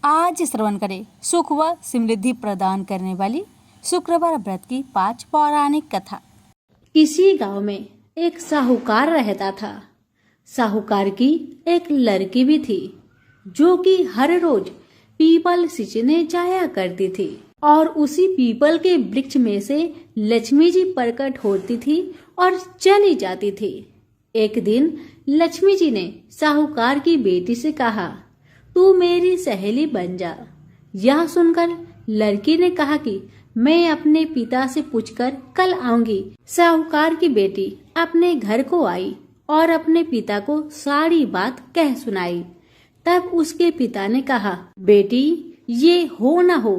आज श्रवण करें सुख व समृद्धि प्रदान करने वाली शुक्रवार व्रत की 5 पौराणिक कथा। किसी गांव में एक साहूकार रहता था। साहूकार की एक लड़की भी थी जो कि हर रोज पीपल सींचने जाया करती थी और उसी पीपल के वृक्ष में से लक्ष्मी जी प्रकट होती थी और चली जाती थी। एक दिन लक्ष्मी जी ने साहूकार की बेटी से कहा, तू मेरी सहेली बन जा। यह सुनकर लड़की ने कहा कि मैं अपने पिता से पूछकर कल आऊंगी। साहूकार की बेटी अपने घर को आई और अपने पिता को सारी बात कह सुनाई। तब उसके पिता ने कहा, बेटी ये हो न हो,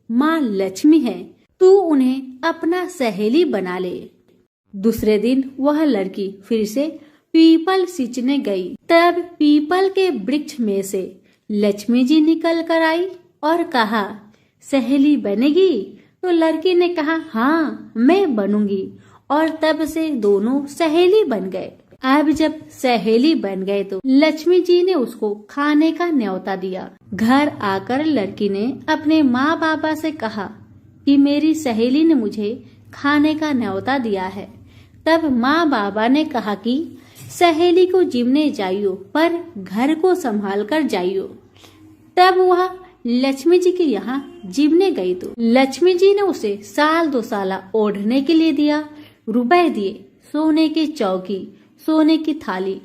माँ लक्ष्मी है, तू उन्हें अपना सहेली बना ले। दूसरे दिन वह लड़की फिर से पीपल सींचने गई। तब पीपल के वृक्ष में से लक्ष्मी जी निकल कर आई और कहा, सहेली बनेगी? तो लड़की ने कहा, हाँ मैं बनूंगी। और तब से दोनों सहेली बन गए। अब जब सहेली बन गए तो लक्ष्मी जी ने उसको खाने का न्योता दिया। घर आकर लड़की ने अपने माँ बाबा से कहा कि मेरी सहेली ने मुझे खाने का न्योता दिया है। तब माँ बाबा ने कहा कि सहेली को जिमने जाइयो पर घर को संभाल कर जाइयो। तब वह लक्ष्मी जी के यहाँ जिमने गई तो लक्ष्मी जी ने उसे साल 2 साल ओढ़ने के लिए दिया। रुपए दिए, सोने की चौकी, सोने की थाली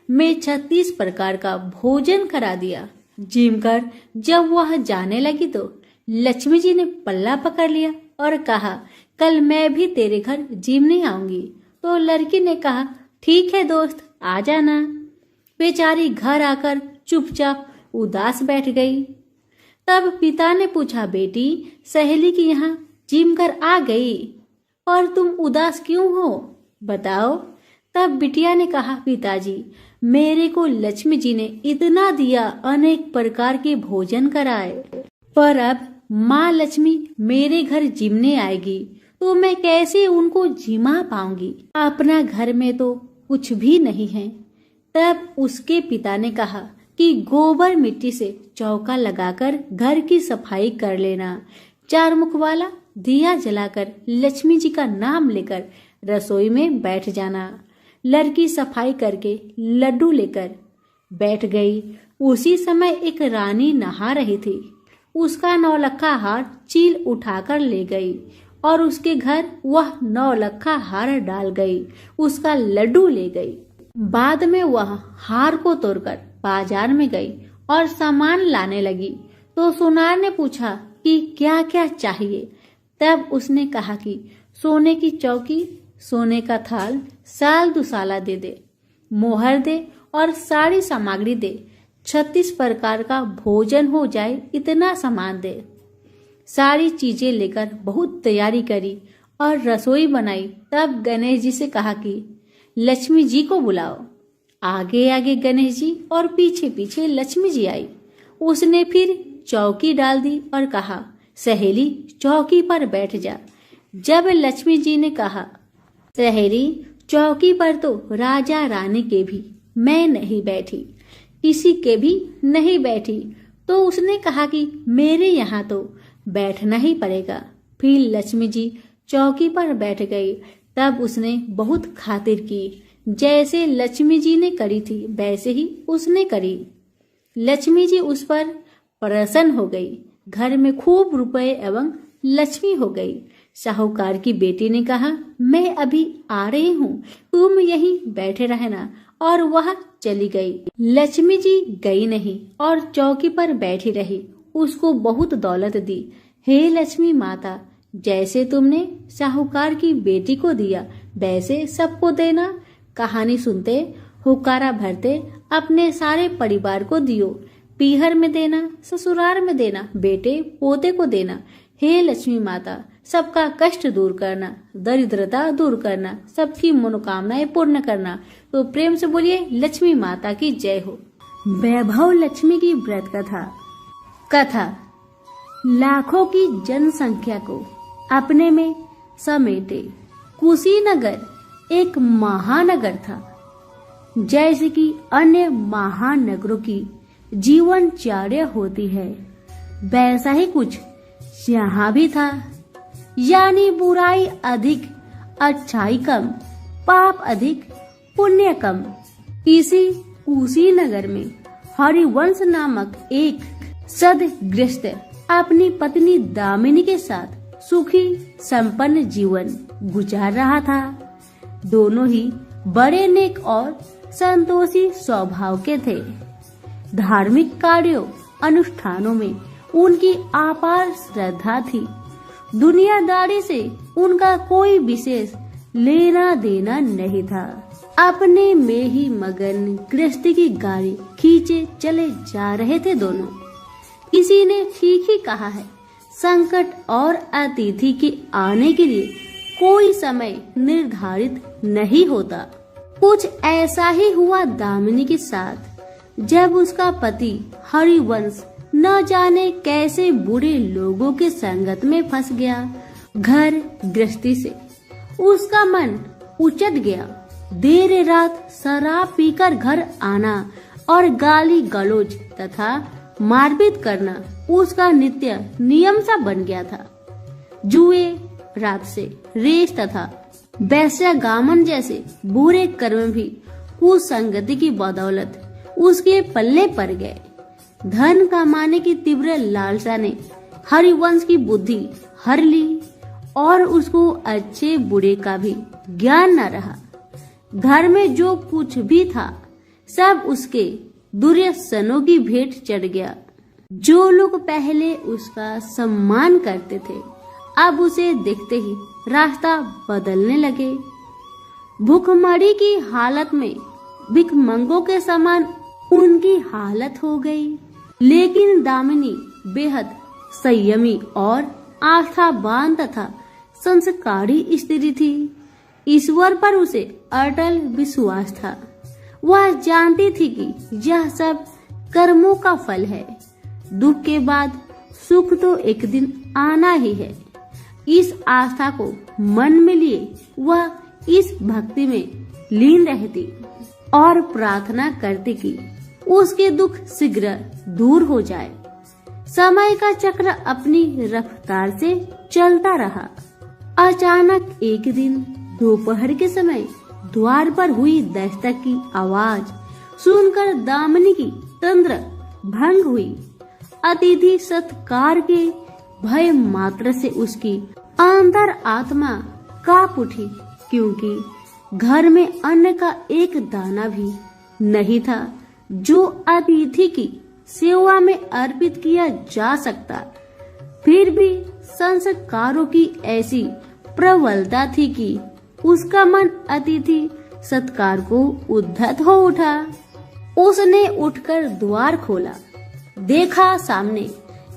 में 36 प्रकार का भोजन करा दिया। जिम कर जब वह जाने लगी तो लक्ष्मी जी ने पल्ला पकड़ लिया और कहा, कल मैं भी तेरे घर जिमने आऊंगी। तो लड़की ने कहा, ठीक है दोस्त, आ जाना। बेचारी घर आकर चुपचाप उदास बैठ गई। तब पिता ने पूछा, बेटी सहेली के यहाँ जिम कर आ गई और तुम उदास क्यों हो, बताओ। तब बिटिया ने कहा, पिताजी मेरे को लक्ष्मी जी ने इतना दिया, अनेक प्रकार के भोजन कराए, पर अब माँ लक्ष्मी मेरे घर जिमने आएगी तो मैं कैसे उनको जिमा पाऊंगी। अपना घर में तो कुछ भी नहीं है। तब उसके पिता ने कहा कि गोबर मिट्टी से चौका लगाकर घर की सफाई कर लेना। 4 मुख वाला दिया जलाकर लक्ष्मी जी का नाम लेकर रसोई में बैठ जाना। लड़की सफाई करके लड्डू लेकर बैठ गई। उसी समय एक रानी नहा रही थी। उसका 9 लखा हार चील उठाकर ले गई और उसके घर वह 9 लखा हार डाल गई, उसका लड्डू ले गई। बाद में वह हार को तोड़कर बाजार में गई और सामान लाने लगी। तो सुनार ने पूछा कि क्या क्या चाहिए। तब उसने कहा कि सोने की चौकी, सोने का थाल, साल 2 साल दे दे, मोहर दे और सारी सामग्री दे, 36 प्रकार का भोजन हो जाए, इतना सामान दे। सारी चीजें लेकर बहुत तैयारी करी और रसोई बनाई। तब गणेश जी से कहा कि लक्ष्मी जी को बुलाओ। आगे आगे गणेश जी और पीछे पीछे लक्ष्मी जी आई। उसने फिर चौकी डाल दी और कहा, सहेली चौकी पर बैठ जा। जब लक्ष्मी जी ने कहा, सहेली चौकी पर तो राजा रानी के भी मैं नहीं बैठी, किसी के भी नहीं बैठी, तो उसने कहा कि मेरे यहाँ तो बैठना ही पड़ेगा। फिर लक्ष्मी जी चौकी पर बैठ गई। तब उसने बहुत खातिर की। जैसे लक्ष्मी जी ने करी थी वैसे ही उसने करी। लक्ष्मी जी उस पर प्रसन्न हो गई। घर में खूब रुपए एवं लक्ष्मी हो गई। साहूकार की बेटी ने कहा, मैं अभी आ रही हूँ, तुम यहीं बैठे रहना। और वह चली गई। लक्ष्मी जी गई नहीं और चौकी पर बैठी रही। उसको बहुत दौलत दी। हे लक्ष्मी माता, जैसे तुमने साहूकार की बेटी को दिया वैसे सबको देना। कहानी सुनते, हुक्कारा भरते अपने सारे परिवार को दियो। पीहर में देना, ससुराल में देना, बेटे पोते को देना। हे लक्ष्मी माता, सबका कष्ट दूर करना, दरिद्रता दूर करना, सबकी मनोकामनाएं पूर्ण करना। तो प्रेम से बोलिए लक्ष्मी माता की जय हो। वैभव लक्ष्मी की व्रत कथा लाखों की जनसंख्या को अपने में समेटे। कुशीनगर एक महानगर था। जैसे कि अन्य महानगरों की जीवनचर्या होती है, वैसा ही कुछ यहाँ भी था, यानी बुराई अधिक, अच्छाई कम, पाप अधिक, पुण्य कम। उसी नगर में हरिवंश नामक एक सद्गृहस्थ अपनी पत्नी दामिनी के साथ सुखी संपन्न जीवन गुजार रहा था। दोनों ही बड़े नेक और संतोषी स्वभाव के थे। धार्मिक कार्यों अनुष्ठानों में उनकी अपार श्रद्धा थी। दुनियादारी से उनका कोई विशेष लेना देना नहीं था। अपने में ही मगन गृहस्थी की गाड़ी खींचे चले जा रहे थे दोनों। किसी ने ठीक ही कहा है, संकट और अतिथि के आने के लिए कोई समय निर्धारित नहीं होता। कुछ ऐसा ही हुआ दामिनी के साथ, जब उसका पति हरिवंश न जाने कैसे बुरे लोगों के संगत में फंस गया। घर गृहस्थी से उसका मन उचट गया। देर रात शराब पीकर घर आना और गाली गलौज तथा मारपीट करना उसका नित्य नियम सा बन गया था। जुए, रात से रेस तथा वैश्यागमन जैसे बुरे कर्म भी कुसंगति की बदौलत उसके पल्ले पड़ गए। धन कमाने की तीव्र लालसा ने हरिवंश की बुद्धि हर ली और उसको अच्छे बुरे का भी ज्ञान न रहा। घर में जो कुछ भी था सब उसके दुर्व्यसनों की भेंट चढ़ गया। जो लोग पहले उसका सम्मान करते थे अब उसे देखते ही रास्ता बदलने लगे। भूखमरी की हालत में भिखमंगों के समान उनकी हालत हो गई। लेकिन दामिनी बेहद संयमी और आस्थावान तथा संस्कारी स्त्री थी। ईश्वर पर उसे अटल विश्वास था। वह जानती थी कि यह सब कर्मों का फल है। दुख के बाद सुख तो एक दिन आना ही है। इस आस्था को मन में लिए वह इस भक्ति में लीन रहती और प्रार्थना करती कि उसके दुख शीघ्र दूर हो जाए। समय का चक्र अपनी रफ्तार से चलता रहा। अचानक एक दिन दोपहर के समय द्वार पर हुई दस्तक की आवाज सुनकर दामिनी की तंद्रा भंग हुई। अतिथि सत्कार के भय मात्र से उसकी अंतर आत्मा कांप उठी, क्योंकि घर में अन्न का एक दाना भी नहीं था जो अतिथि की सेवा में अर्पित किया जा सकता। फिर भी संस्कारों की ऐसी प्रबलता थी कि उसका मन अतिथि सत्कार को उद्धत हो उठा। उसने उठकर द्वार खोला। देखा सामने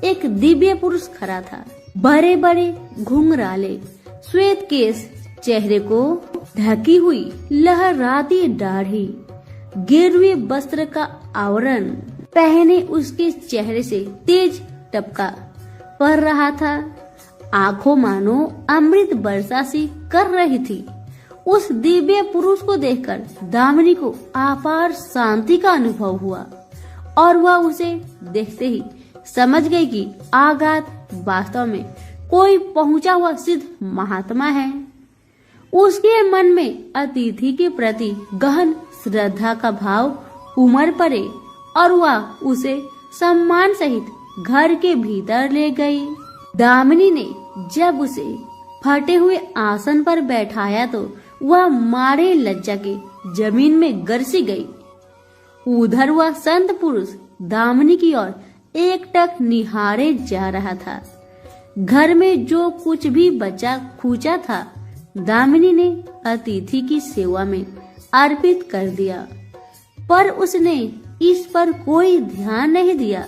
एक दिव्य पुरुष खड़ा था। बड़े बड़े घुंघराले श्वेत केश, चेहरे को ढकी हुई लहराती दाढ़ी, गेरुए वस्त्र का आवरण पहने उसके चेहरे से तेज टपका पड़ रहा था। आंखों मानो अमृत वर्षा सी कर रही थी। उस दिव्य पुरुष को देखकर दामिनी को अपार शांति का अनुभव हुआ और वह उसे देखते ही समझ गई कि आगात वास्तव में कोई पहुंचा हुआ सिद्ध महात्मा है। उसके मन में अतिथि के प्रति गहन श्रद्धा का भाव उमड़ पड़े और वह उसे सम्मान सहित घर के भीतर ले गई। दामिनी ने जब उसे फटे हुए आसन पर बैठाया तो वह मारे लज्जा के जमीन में गरसी गई। उधर वह संत पुरुष दामिनी की ओर एकटक निहारे जा रहा था। घर में जो कुछ भी बचा खुचा था दामिनी ने अतिथि की सेवा में अर्पित कर दिया, पर उसने इस पर कोई ध्यान नहीं दिया।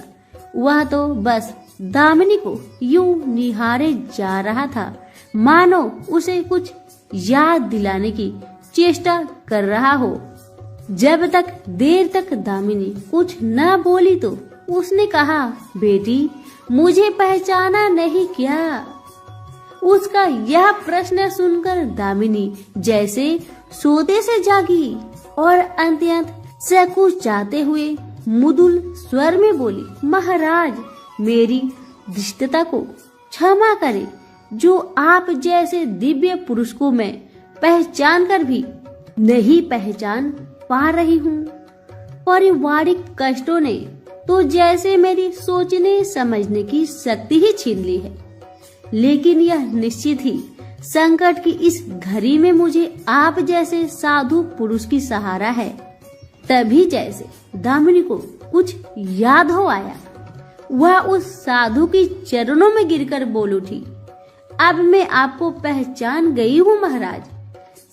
वह तो बस दामिनी को यूं निहारे जा रहा था मानो उसे कुछ याद दिलाने की चेष्टा कर रहा हो। जब तक देर तक दामिनी कुछ न बोली तो उसने कहा, बेटी मुझे पहचाना नहीं क्या? उसका यह प्रश्न सुनकर दामिनी जैसे सोते से जागी और अत्यंत संकुचाते हुए मुदुल स्वर में बोली, महाराज मेरी धृष्टता को क्षमा करें जो आप जैसे दिव्य पुरुष को मैं पहचान कर भी नहीं पहचान पा रही हूँ। पारिवारिक कष्टों ने तो जैसे मेरी सोचने समझने की शक्ति ही छीन ली है, लेकिन यह निश्चित ही संकट की इस घड़ी में मुझे आप जैसे साधु पुरुष की सहारा है। तभी जैसे दामिनी को कुछ याद हो आया, वह उस साधु की चरणों में गिरकर बोल उठी, अब मैं आपको पहचान गई हूँ महाराज।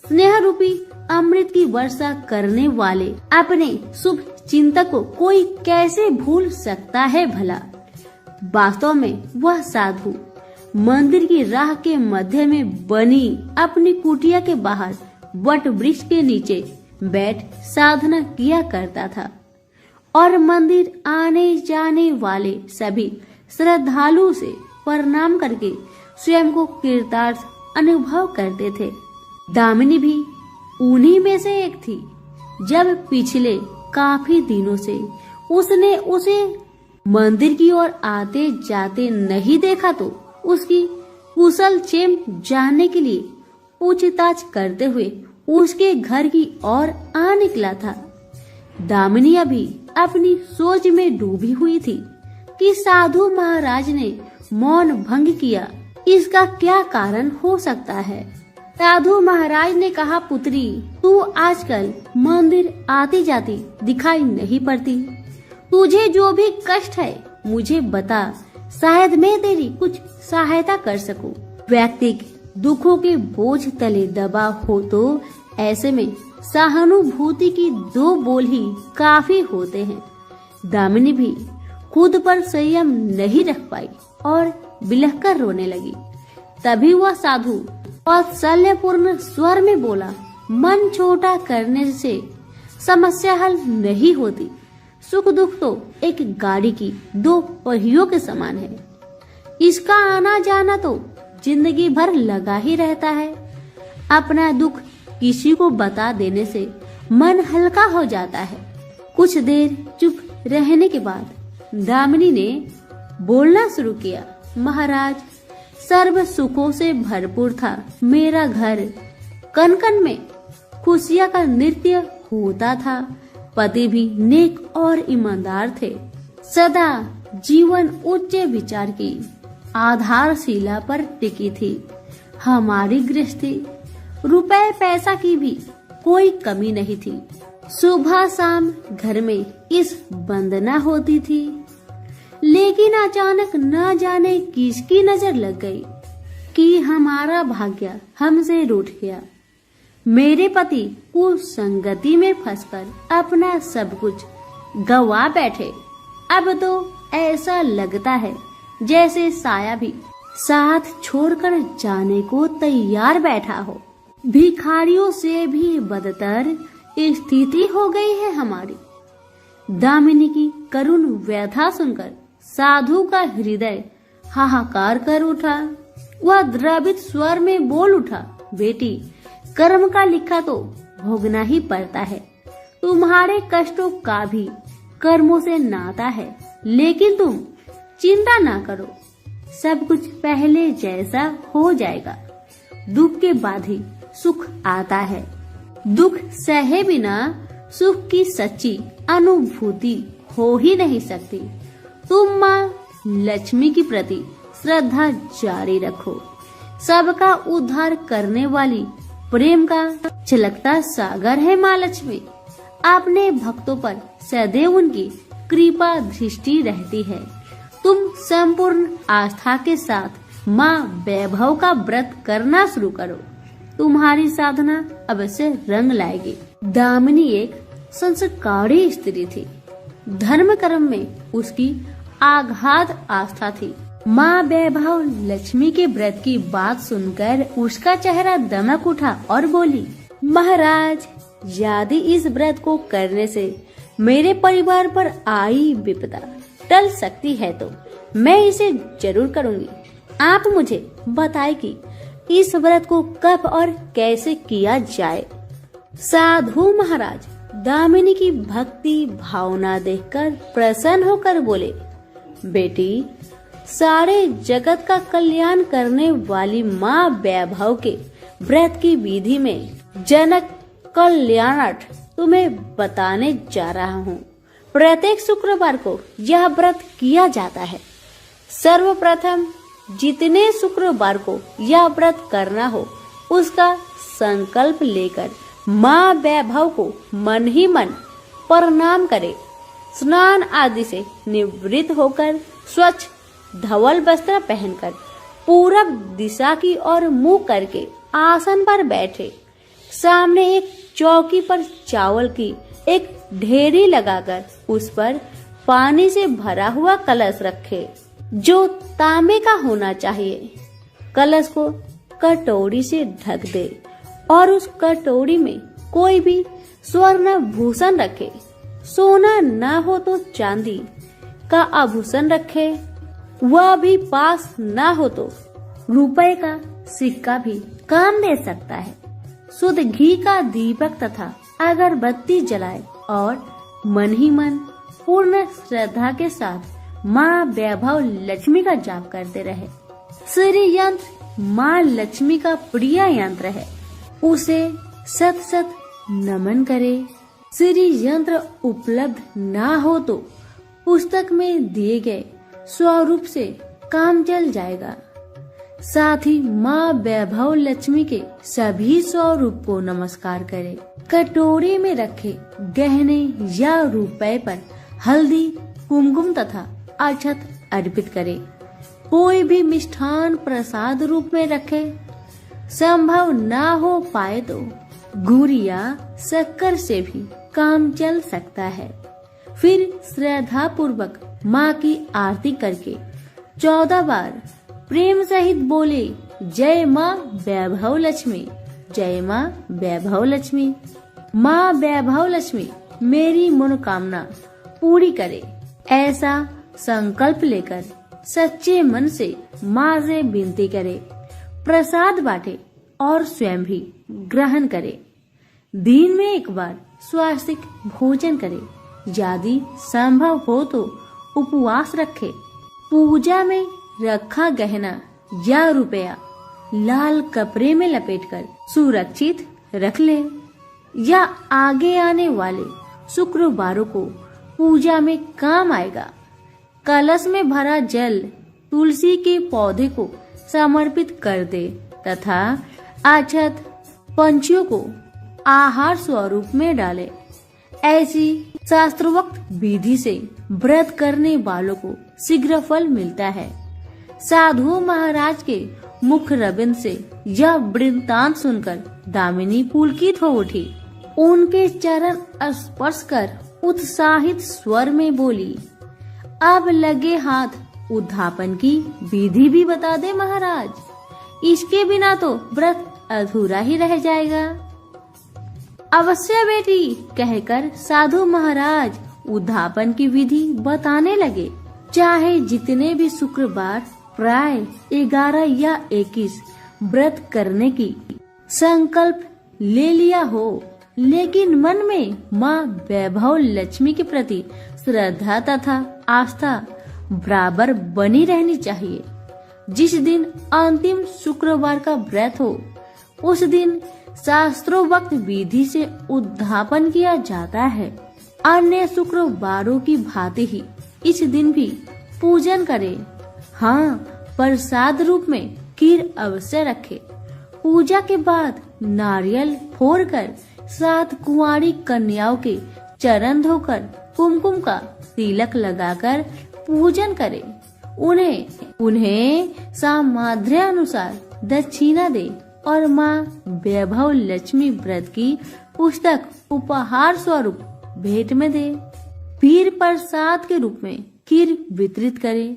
स्नेह रूपी अमृत की वर्षा करने वाले अपने शुभ चिंतक को कोई कैसे भूल सकता है भला। वास्तव में वह साधु मंदिर की राह के मध्य में बनी अपनी कुटिया के बाहर वट वृक्ष के नीचे बैठ साधना किया करता था और मंदिर आने जाने वाले सभी श्रद्धालु से प्रणाम करके स्वयं को कृतार्थ अनुभव करते थे। दामिनी भी उन्हीं में से एक थी। जब पिछले काफी दिनों से उसने उसे मंदिर की ओर आते जाते नहीं देखा तो उसकी कुशल क्षेम जानने के लिए पूछताछ करते हुए उसके घर की ओर आ निकला था। दामिनी अभी अपनी सोच में डूबी हुई थी कि साधु महाराज ने मौन भंग किया, इसका क्या कारण हो सकता है। साधु महाराज ने कहा, पुत्री तू आजकल मंदिर आती जाती दिखाई नहीं पड़ती, तुझे जो भी कष्ट है मुझे बता, शायद मैं तेरी कुछ सहायता कर सकूं। व्यक्ति दुखों के बोझ तले दबा हो तो ऐसे में सहानुभूति की दो बोल ही काफी होते हैं। दामिनी भी खुद पर संयम नहीं रख पाई और बिलखकर रोने लगी। तभी वह साधु वात्सल्यपूर्ण स्वर में बोला, मन छोटा करने से समस्या हल नहीं होती। सुख दुख तो एक गाड़ी की दो पहियों के समान है, इसका आना जाना तो जिंदगी भर लगा ही रहता है। अपना दुख किसी को बता देने से मन हल्का हो जाता है। कुछ देर चुप रहने के बाद दामिनी ने बोलना शुरू किया, महाराज सर्व सुखों से भरपूर था मेरा घर, कन कन में खुशियां का नृत्य होता था। पति भी नेक और ईमानदार थे, सदा जीवन उच्च विचार की आधारशिला पर टिकी थी। हमारी गृहस्थी रुपए पैसा की भी कोई कमी नहीं थी। सुबह शाम घर में इस वंदना होती थी, लेकिन अचानक न जाने किसकी नजर लग गई कि हमारा भाग्य हमसे रूठ गया। मेरे पति कुसंगति में फंसकर अपना सब कुछ गवा बैठे। अब तो ऐसा लगता है जैसे साया भी साथ छोड़कर जाने को तैयार बैठा हो। भिखारियों से भी बदतर स्थिति हो गई है हमारी। दामिनी की करुण व्यथा सुनकर साधु का हृदय हाहाकार कर उठा। वह द्रवित स्वर में बोल उठा, बेटी कर्म का लिखा तो भोगना ही पड़ता है। तुम्हारे कष्टों का भी कर्मों से नाता है, लेकिन तुम चिंता ना करो, सब कुछ पहले जैसा हो जाएगा। दुख के बाद ही सुख आता है। दुख सहे बिना सुख की सच्ची अनुभूति हो ही नहीं सकती। तुम माँ लक्ष्मी की प्रति श्रद्धा जारी रखो। सबका उद्धार करने वाली प्रेम का छलकता सागर है माँ लक्ष्मी। अपने भक्तों पर सदैव उनकी कृपा दृष्टि रहती है। तुम संपूर्ण आस्था के साथ माँ वैभव का व्रत करना शुरू करो, तुम्हारी साधना अवश्य रंग लाएगी। दामिनी एक संस्कारी स्त्री थी। धर्म कर्म में उसकी आगाध आस्था थी। माँ वैभव लक्ष्मी के व्रत की बात सुनकर उसका चेहरा दमक उठा और बोली, महाराज यदि इस व्रत को करने से मेरे परिवार पर आई विपदा टल सकती है तो मैं इसे जरूर करूंगी। आप मुझे बताएं कि इस व्रत को कब और कैसे किया जाए। साधु महाराज दामिनी की भक्ति भावना देखकर प्रसन्न होकर बोले, बेटी सारे जगत का कल्याण करने वाली माँ वैभव के व्रत की विधि में जनक कल्याणार्थ तुम्हें बताने जा रहा हूँ। प्रत्येक शुक्रवार को यह व्रत किया जाता है। सर्वप्रथम जितने शुक्रवार को यह व्रत करना हो उसका संकल्प लेकर माँ वैभव को मन ही मन प्रणाम करे। स्नान आदि से निवृत्त होकर स्वच्छ धवल वस्त्र पहनकर पूरब दिशा की ओर मुंह करके आसन पर बैठे। सामने एक चौकी पर चावल की एक ढेरी लगाकर उस पर पानी से भरा हुआ कलश रखे, जो तांबे का होना चाहिए। कलश को कटोरी से ढक दे और उस कटोरी में कोई भी स्वर्ण भूषण रखे। सोना न हो तो चांदी का आभूषण रखे, वह भी पास न हो तो रुपए का सिक्का भी काम दे सकता है। शुद्ध घी का दीपक तथा अगरबत्ती जलाए और मन ही मन पूर्ण श्रद्धा के साथ माँ वैभव लक्ष्मी का जाप करते रहे। श्री यंत्र माँ लक्ष्मी का प्रिय यंत्र है, उसे सत सत नमन करे। श्री यंत्र उपलब्ध ना हो तो पुस्तक में दिए गए स्वरूप से काम चल जाएगा। साथ ही माँ वैभव लक्ष्मी के सभी स्वरूप को नमस्कार करें। कटोरे में रखे गहने या रुपए पर हल्दी, कुमकुम तथा अक्षत अर्पित करें। कोई भी मिष्ठान प्रसाद रूप में रखे। संभव ना हो पाए तो गुड़ या शक्कर से भी काम चल सकता है। फिर श्रद्धा पूर्वक माँ की आरती करके 14 बार प्रेम सहित बोले, जय माँ वैभव लक्ष्मी, जय माँ वैभव लक्ष्मी। माँ वैभव लक्ष्मी मेरी मनोकामना पूरी करे, ऐसा संकल्प लेकर सच्चे मन से माँ से विनती करे। प्रसाद बांटे और स्वयं भी ग्रहण करे। दिन में एक बार स्वास्तिक भोजन करे। यदि संभव हो तो उपवास रखे। पूजा में रखा गहना या रुपया लाल कपड़े में लपेटकर सुरक्षित रख ले, या आगे आने वाले शुक्रवारों को पूजा में काम आएगा। कलश में भरा जल तुलसी के पौधे को समर्पित कर दे तथा अक्षत पंछियों को आहार स्वरूप में डाले। ऐसी शास्त्रोक्त विधि से व्रत करने वालों को शीघ्र फल मिलता है। साधु महाराज के मुख रविंद से यह वृत्तांत सुनकर दामिनी पुलकित हो उठी। उनके चरण स्पर्श कर उत्साहित स्वर में बोली, अब लगे हाथ उद्धापन की विधि भी बता दे महाराज, इसके बिना तो व्रत अधूरा ही रह जाएगा। अवश्य बेटी, कहकर साधु महाराज उद्धापन की विधि बताने लगे। चाहे जितने भी शुक्रवार प्राय 11 या 21 व्रत करने की संकल्प ले लिया हो, लेकिन मन में माँ वैभव लक्ष्मी के प्रति श्रद्धा तथा आस्था बराबर बनी रहनी चाहिए। जिस दिन अंतिम शुक्रवार का व्रत हो, उस दिन शास्त्रोक्त विधि से उद्धापन किया जाता है। अन्य शुक्रवारों की भांति ही इस दिन भी पूजन करे। हाँ, प्रसाद रूप में खीर अवश्य रखे। पूजा के बाद नारियल फोड़कर 7 कुंवारी कन्याओं के चरण धोकर कुमकुम का तिलक लगाकर पूजन करे। उन्हें सामर्थ्य अनुसार दक्षिणा दे और माँ वैभव लक्ष्मी व्रत की पुस्तक उपहार स्वरूप भेंट में दे। फिर प्रसाद के रूप में खीर वितरित करे।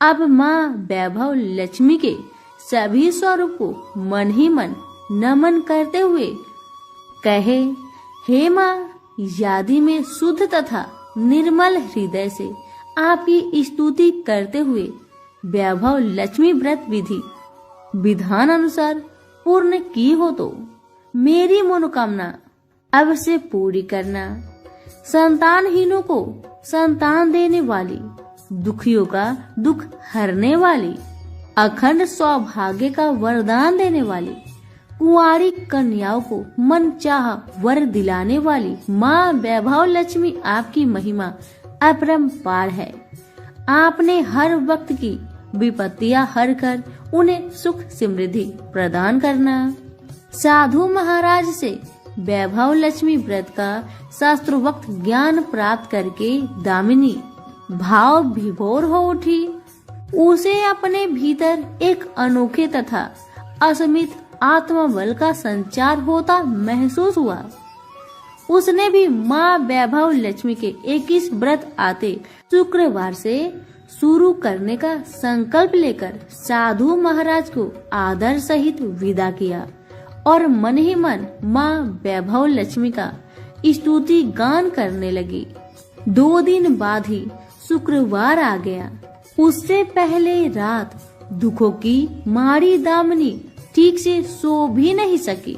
अब माँ वैभव लक्ष्मी के सभी स्वरूप को मन ही मन नमन करते हुए कहे, हे माँ, यदि मैं शुद्ध तथा निर्मल हृदय से आपकी स्तुति करते हुए वैभव लक्ष्मी व्रत विधि विधान अनुसार पूर्ण की हो तो मेरी मनोकामना अवश्य पूरी करना। संतानहीनों को संतान देने वाली दुखियों का दुख हरने वाली, अखंड सौभाग्य का वरदान देने वाली, कुंवारी कन्याओं को मनचाहा वर दिलाने वाली माँ वैभव लक्ष्मी आपकी महिमा अपरंपार है। आपने हर वक्त की विपत्तियां हर कर उन्हें सुख समृद्धि प्रदान करना। साधु महाराज से वैभव लक्ष्मी व्रत का शास्त्रोक्त ज्ञान प्राप्त करके दामिनी भाव विभोर हो उठी। उसे अपने भीतर एक अनोखे तथा असीमित आत्मबल का संचार होता महसूस हुआ। उसने भी माँ वैभव लक्ष्मी के 21 व्रत आते शुक्रवार से शुरू करने का संकल्प लेकर साधु महाराज को आदर सहित विदा किया और मन ही मन माँ वैभव लक्ष्मी का स्तुति गान करने लगी। 2 दिन बाद ही शुक्रवार आ गया। उससे पहले रात दुखों की मारी दामिनी ठीक से सो भी नहीं सकी।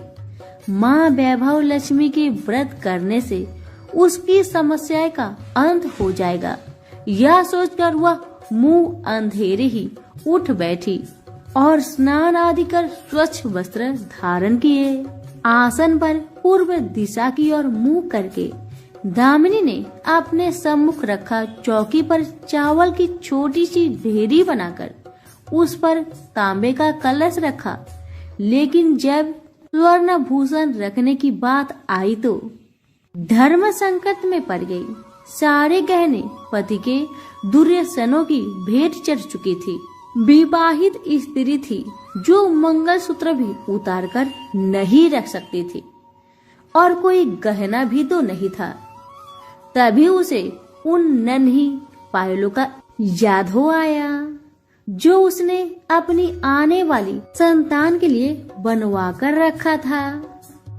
माँ वैभव लक्ष्मी के व्रत करने से उसकी समस्या का अंत हो जाएगा, यह सोचकर वह मुंह अंधेरे ही उठ बैठी और स्नान आदि कर स्वच्छ वस्त्र धारण किए। आसन पर पूर्व दिशा की ओर मुंह करके दामिनी ने अपने सम्मुख रखा चौकी पर चावल की छोटी सी ढेरी बनाकर उस पर तांबे का कलश रखा। लेकिन जब स्वर्ण भूषण रखने की बात आई तो धर्म संकट में पड़ गई। सारे गहने पति के दुर्व्यसनों की भेंट चढ़ चुकी थी। विवाहित स्त्री थी जो मंगलसूत्र भी उतार कर नहीं रख सकती थी और कोई गहना भी तो नहीं था। तभी उसे उन नन्ही पायलों का याद हो आया जो उसने अपनी आने वाली संतान के लिए बनवा कर रखा था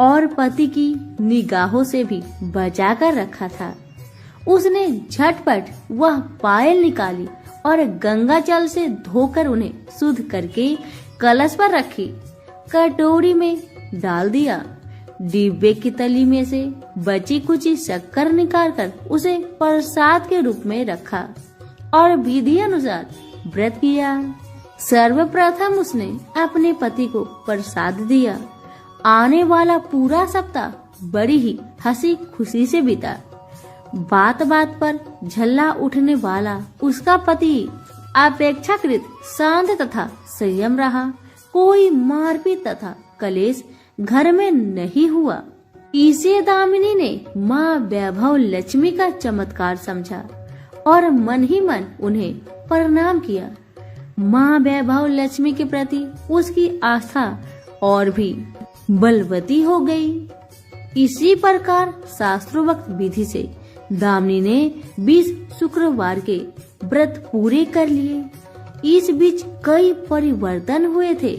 और पति की निगाहों से भी बचा कर रखा था। उसने झटपट वह पायल निकाली और गंगा जल से धोकर उन्हें शुद्ध करके कलश पर रखी। कटोरी में डाल दिया। डिब्बे की तली में से बची कुची शक्कर निकालकर उसे प्रसाद के रूप में रखा और विधि अनुसार व्रत किया। सर्वप्रथम उसने अपने पति को प्रसाद दिया। आने वाला पूरा सप्ताह बड़ी ही हंसी खुशी से बीता। बात बात पर झल्ला उठने वाला उसका पति अपेक्षाकृत शांत तथा संयम रहा। कोई मारपीट तथा कलेश घर में नहीं हुआ। इसे दामिनी ने माँ वैभव लक्ष्मी का चमत्कार समझा और मन ही मन उन्हें प्रणाम किया। माँ वैभव लक्ष्मी के प्रति उसकी आस्था और भी बलवती हो गई। इसी प्रकार शास्त्रोक्त विधि से दामिनी ने 20 शुक्रवार के व्रत पूरे कर लिए। इस बीच कई परिवर्तन हुए थे।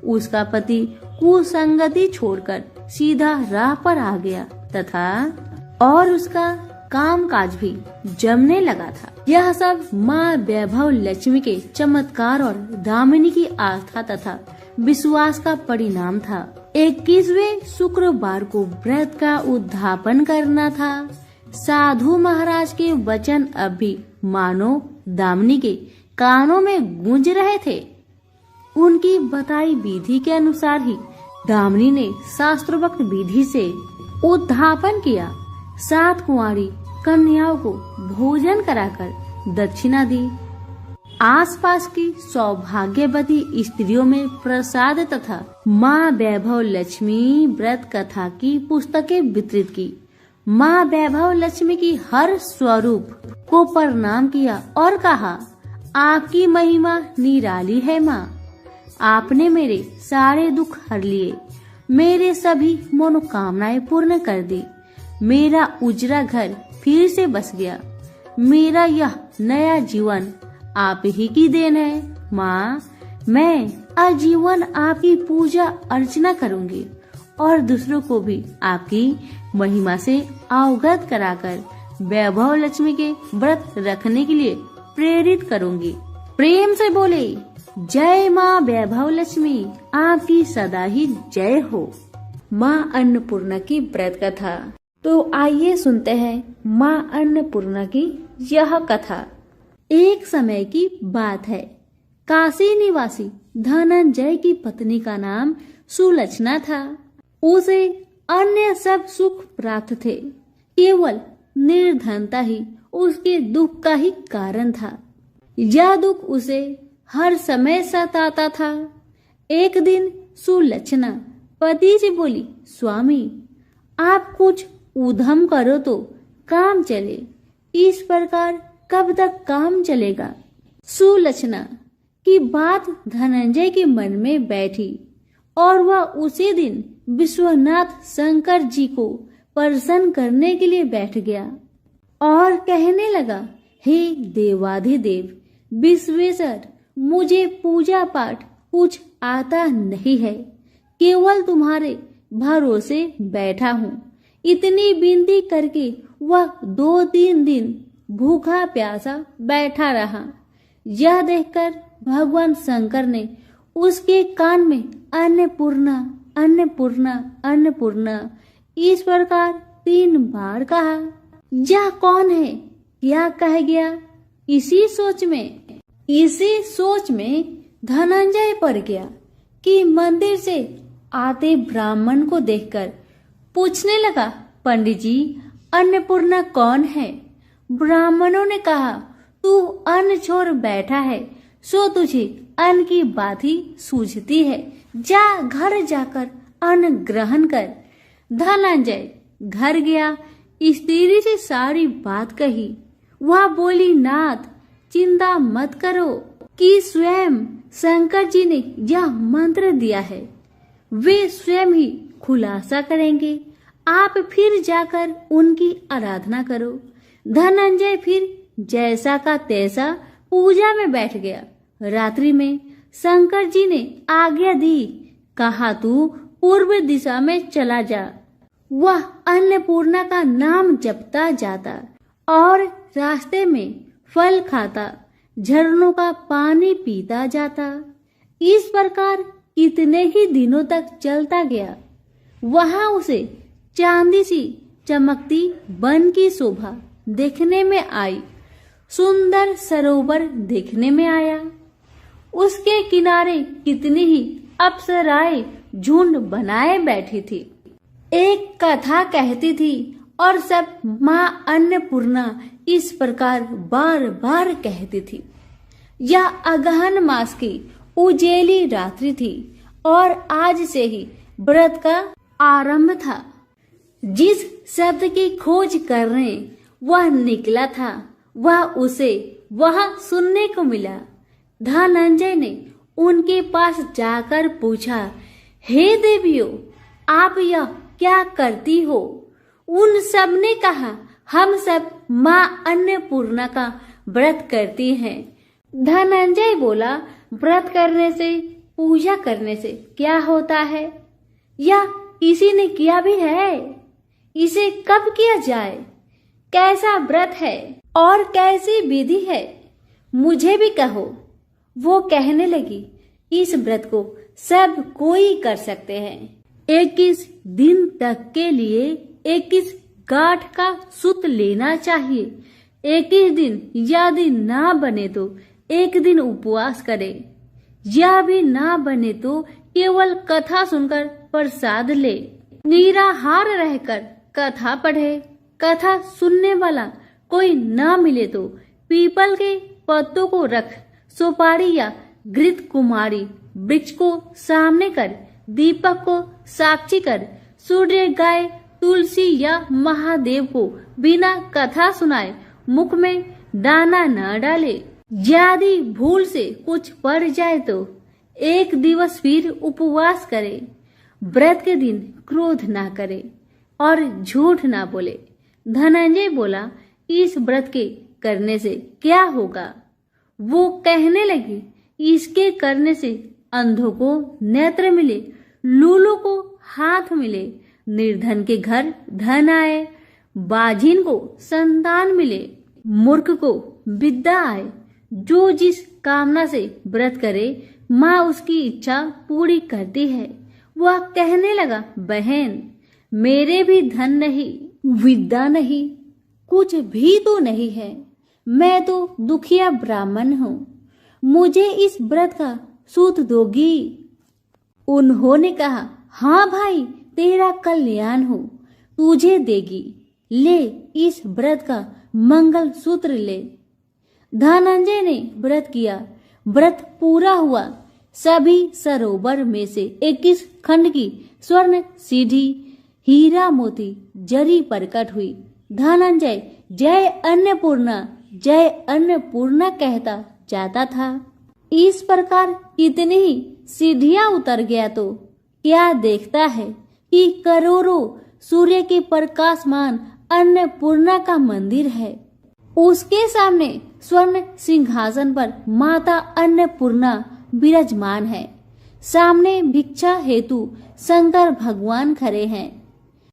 उसका पति कुसंगति छोड़कर सीधा राह पर आ गया तथा और उसका कामकाज भी जमने लगा था। यह सब माँ वैभव लक्ष्मी के चमत्कार और दामिनी की आस्था तथा विश्वास का परिणाम था। 21वें शुक्रवार को व्रत का उद्यापन करना था। साधु महाराज के वचन अब भी मानो दामिनी के कानों में गूंज रहे थे। उनकी बताई विधि के अनुसार ही दामिनी ने शास्त्रोक्त विधि से उद्यापन किया। 7 कुंवारी कन्याओं को भोजन कराकर दक्षिणा दी। आसपास की सौभाग्यवती स्त्रियों में प्रसाद तथा माँ वैभव लक्ष्मी व्रत कथा की पुस्तकें वितरित की। माँ वैभव लक्ष्मी की हर स्वरूप को प्रणाम किया और कहा, आपकी महिमा निराली है माँ। आपने मेरे सारे दुख हर लिए, मेरे सभी मनोकामनाएं पूर्ण कर दी। मेरा उजरा घर फिर से बस गया। मेरा यह नया जीवन आप ही की देन है माँ। मैं आजीवन आपकी पूजा अर्चना करूंगी और दूसरों को भी आपकी महिमा से अवगत कराकर वैभव लक्ष्मी के व्रत रखने के लिए प्रेरित करूंगी। प्रेम से बोले, जय माँ वैभव लक्ष्मी, आपकी सदा ही जय हो। माँ अन्नपूर्णा की व्रत कथा। तो आइए सुनते हैं माँ अन्नपूर्णा की यह कथा। एक समय की बात है। काशी निवासी धनंजय की पत्नी का नाम सुलक्षणा था। उसे अन्य सब सुख प्राप्त थे, केवल निर्धनता ही उसके दुख का ही कारण था। यह दुख उसे हर समय सताता था। एक दिन सुलक्षणा पति से बोली, स्वामी आप कुछ उद्यम करो तो काम चले, इस प्रकार कब तक काम चलेगा। सुलक्षणा की बात धनंजय के मन में बैठी और वह उसी दिन विश्वनाथ शंकर जी को प्रसन्न करने के लिए बैठ गया और कहने लगा, हे देवाधिदेव विश्वेश्वर, मुझे पूजा पाठ कुछ आता नहीं है, केवल तुम्हारे भरोसे बैठा हूँ। इतनी विनती करके वह 2-3 दिन भूखा प्यासा बैठा रहा। यह देखकर भगवान शंकर ने उसके कान में अन्नपूर्णा अन्नपूर्णा अन्नपूर्णा इस प्रकार 3 बार कहा। यह कौन है, क्या कह गया? इसी सोच में धनंजय पड़ गया कि मंदिर से आते ब्राह्मण को देखकर पूछने लगा, पंडित जी अन्नपूर्णा कौन है? ब्राह्मणों ने कहा, तू अन्न छोड़ बैठा है, सो तुझे अन्न की बात ही सूझती है, जा घर जाकर अन्न ग्रहण कर। धनंजय घर गया, स्त्री से सारी बात कही। वह बोली, नाथ चिंता मत करो कि स्वयं शंकर जी ने यह मंत्र दिया है, वे स्वयं ही खुलासा करेंगे, आप फिर जाकर उनकी आराधना करो। धनंजय फिर जैसा का तैसा पूजा में बैठ गया। रात्रि में शंकर जी ने आज्ञा दी, कहा तू पूर्व दिशा में चला जा। वह अन्नपूर्णा का नाम जपता जाता और रास्ते में फल खाता, झरनों का पानी पीता जाता। इस प्रकार कितने ही दिनों तक चलता गया। वहां उसे चांदी सी चमकती वन की शोभा देखने में आई, सुंदर सरोवर देखने में आया। उसके किनारे कितनी ही अप्सराएं झुंड बनाए बैठी थी, एक कथा कहती थी और सब माँ अन्नपूर्णा इस प्रकार बार बार कहती थी। यह अगहन मास की उजेली रात्रि थी और आज से ही व्रत का आरंभ था। जिस शब्द की खोज करने वह निकला था, वह उसे वहां सुनने को मिला। धनंजय ने उनके पास जाकर पूछा, हे देवियों, आप यह क्या करती हो? उन सब ने कहा, हम सब माँ अन्नपूर्णा का व्रत करती हैं। धनंजय बोला, व्रत करने से, पूजा करने से क्या होता है? या किसी ने किया भी है? इसे कब किया जाए? कैसा व्रत है और कैसी विधि है? मुझे भी कहो। वो कहने लगी, इस व्रत को सब कोई कर सकते हैं। 21 दिन तक के लिए 21 गांठ का सूत लेना चाहिए। 21 दिन यदि ना बने तो 1 दिन उपवास करे। यह भी ना बने तो केवल कथा सुनकर प्रसाद ले। निराहार रहकर कथा पढ़े। कथा सुनने वाला कोई ना मिले तो पीपल के पत्तों को रख, सुपारी या घृत कुमारी वृक्ष को सामने कर, दीपक को साक्षी कर, सूर्य, गाय, तुलसी या महादेव को बिना कथा सुनाए मुख में दाना न डाले। यदि भूल से कुछ पड़ जाए तो 1 दिवस फिर उपवास करे। व्रत के दिन क्रोध ना करे और झूठ ना बोले। धनंजय बोला, इस व्रत के करने से क्या होगा? वो कहने लगी, इसके करने से अंधों को नेत्र मिले, लूलों को हाथ मिले, निर्धन के घर धन आए, बाझिन को संतान मिले, मूर्ख को विद्या आए। जो जिस कामना से व्रत करे माँ उसकी इच्छा पूरी करती है। वह कहने लगा, बहन मेरे भी धन नहीं, विद्या नहीं, कुछ भी तो नहीं है, मैं तो दुखिया ब्राह्मण हूँ, मुझे इस व्रत का सूत दोगी? उन्होंने कहा, हाँ भाई, तेरा कल्याण हो, तुझे देगी। ले इस व्रत का मंगल सूत्र ले। धनंजय ने व्रत किया। व्रत पूरा हुआ। सभी सरोवर में से 21 खंड की स्वर्ण सीढ़ी, हीरा मोती, जरी प्रकट हुई। धनंजय जय अन्नपूर्णा, जय अन्नपूर्णा कहता जाता था। इस प्रकार कितनी ही सीढ़ियां उतर गया तो क्या देखता है कि करोड़ों सूर्य के प्रकाशमान अन्नपूर्णा का मंदिर है। उसके सामने स्वर्ण सिंहासन पर माता अन्नपूर्णा विराजमान है। सामने भिक्षा हेतु शंकर भगवान खड़े हैं।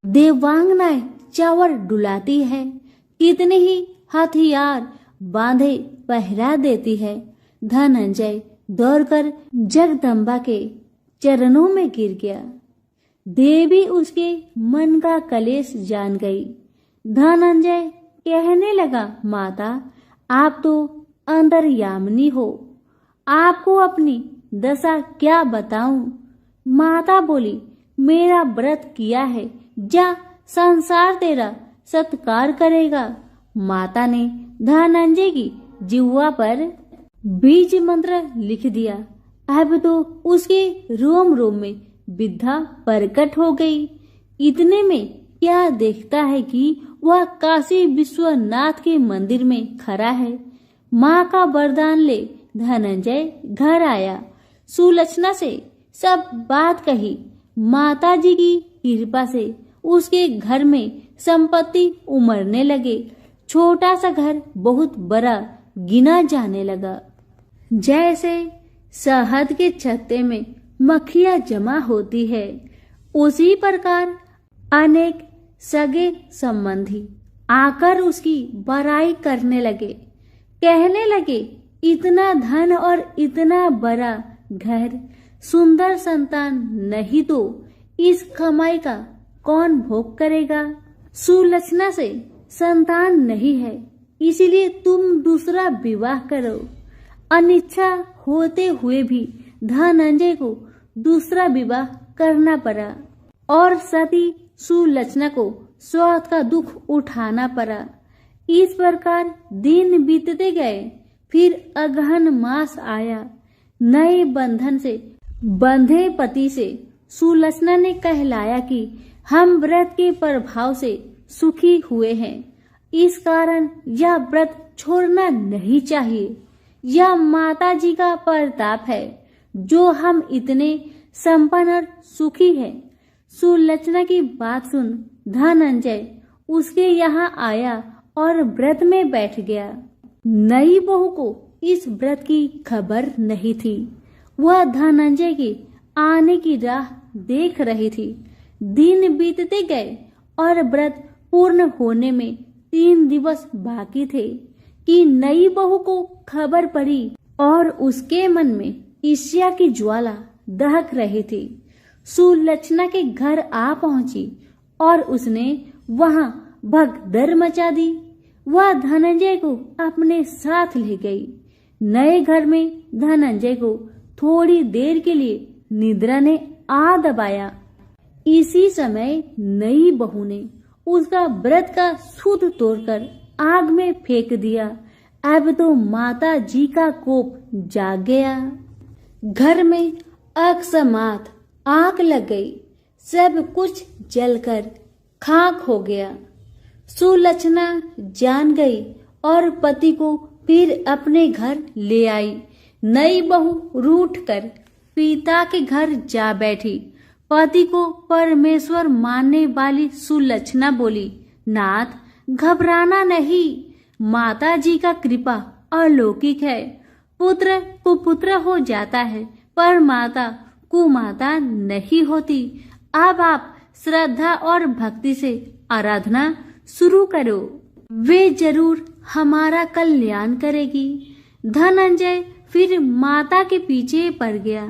देवांगनाएं चावर डुलाती है। कितने ही हथियार बांधे पहरा देती है। धनंजय दौड़कर जगदम्बा के चरणों में गिर गया। देवी उसके मन का कलेश जान गई। धनंजय कहने लगा, माता, आप तो अंतर्यामिनी हो, आपको अपनी दशा क्या बताऊं? माता बोली, मेरा व्रत किया है, जा, संसार तेरा सत्कार करेगा। माता ने धनंजय की जिह्वा पर बीज मंत्र लिख दिया। अब तो उसके रोम रोम में विद्या प्रकट हो गई। इतने में क्या देखता है कि वह काशी विश्वनाथ के मंदिर में खड़ा है। माँ का वरदान ले धनंजय घर आया। सुलक्षणा से सब बात कही। माता जी की कृपा से उसके घर में संपत्ति उमड़ने लगे। छोटा सा घर बहुत बड़ा गिना जाने लगा। जैसे शहद के छत्ते में मक्खियां जमा होती है, उसी प्रकार अनेक सगे संबंधी आकर उसकी बड़ाई करने लगे। कहने लगे, इतना धन और इतना बड़ा घर, सुंदर संतान नहीं तो इस कमाई का कौन भोग करेगा? सुलक्षणा से संतान नहीं है, इसीलिए तुम दूसरा विवाह करो। अनिच्छा होते हुए भी धनंजय को दूसरा विवाह करना पड़ा और सती सुलक्षणा को स्वार्थ का दुख उठाना पड़ा। इस प्रकार दिन बीतते गए। फिर अगहन मास आया। नए बंधन से बंधे पति से सुलक्षणा ने कहलाया कि हम व्रत के प्रभाव से सुखी हुए हैं, इस कारण यह व्रत छोड़ना नहीं चाहिए। यह माता जी का प्रताप है जो हम इतने संपन्न और सुखी हैं। सुलक्षणा की बात सुन धनंजय उसके यहाँ आया और व्रत में बैठ गया। नई बहू को इस व्रत की खबर नहीं थी। वह धनंजय के आने की राह देख रही थी। दिन बीतते गए और व्रत पूर्ण होने में 3 दिवस बाकी थे कि नई बहू को खबर पड़ी और उसके मन में ईर्ष्या की ज्वाला दहक रही थी। सुलक्षणा के घर आ पहुंची और उसने वहां भगदड़ मचा दी। वह धनंजय को अपने साथ ले गई। नए घर में धनंजय को थोड़ी देर के लिए निद्रा ने आ दबाया। इसी समय नई बहू ने उसका व्रत का सूत तोड़कर आग में फेंक दिया। अब तो माता जी का कोप जाग गया। घर में अकस्मात आग लग गई। सब कुछ जलकर खाक हो गया। सुलक्षणा जान गई और पति को फिर अपने घर ले आई। नई बहू रूठकर पिता के घर जा बैठी। पति को परमेश्वर मानने वाली सुलक्षणा बोली, नाथ, घबराना नहीं, माता जी का कृपा अलौकिक है। पुत्र कुपुत्र हो जाता है पर माता कुमाता नहीं होती। अब आप श्रद्धा और भक्ति से आराधना शुरू करो, वे जरूर हमारा कल्याण करेगी। धनंजय फिर माता के पीछे पड़ गया।